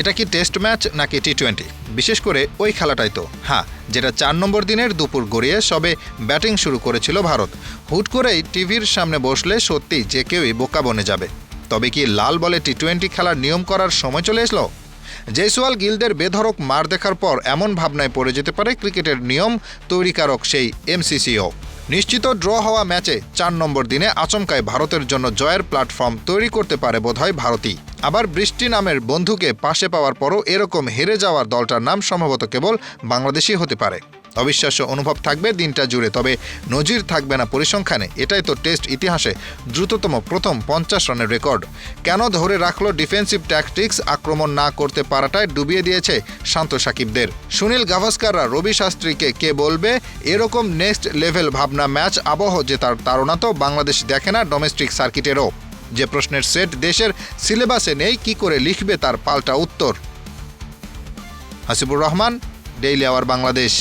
এটা কি test match নাকি টি-20? বিশেষ করে ওই খেলাটাই তো। হ্যাঁ, যেটা 4 নম্বর দিনের দুপুর গড়িয়ে সবে ব্যাটিং শুরু করেছিল ভারত। হুট করেই টিভির সামনে বসলে সত্যিই যে কেউই বোকা বনে যাবে। তবে কি লাল বলে টি-20 খেলার নিয়ম করার সময় চলে এসলো? জয়সওয়াল গিলদের বেধড়ক মার দেখার পর এমন ভাবনায় পড়ে যেতে পারে ক্রিকেটের নিয়ম তৈরিকারক সেই এমসিসিও। নিশ্চিত ড্র হওয়া ম্যাচে 4 নম্বর দিনে আচমকায় ভারতের জন্য জয়ের প্ল্যাটফর্ম তৈরি করতে পারে বোধহয় ভারতই। আবার বৃষ্টি নামের বন্ধুকে পাশে পাওয়ার পরও এরকম হেরে যাওয়ার দলটার নাম সম্ভবত কেবল বাংলাদেশই হতে পারে। অবিশ্বাস্য অনুভব থাকবে দিনটা জুড়ে, তবে নজির থাকবে না পরিসংখ্যানে। এটাই তো টেস্ট ইতিহাসে দ্রুততম প্রথম 50 রানের রেকর্ড। কেন ধরে রাখলো ডিফেন্সিভ ট্যাকটিক্স? আক্রমণ না করতে পারাটায় ডুবিয়ে দিয়েছে শান্ত সাকিবদের। সুনীল গাভাস্কাররা রবি শাস্ত্রীকে কে বলবে এরকম নেক্সট লেভেল ভাবনা? ম্যাচ আবহ জেতার তাড়না তো বাংলাদেশ দেখে না ডোমেস্টিক সার্কিটেরও। যে প্রশ্নের সেট দেশের সিলেবাসে নেই, কি করে লিখবে তার পাল্টা উত্তর? Hasibur Rahman, daily our Bangladesh.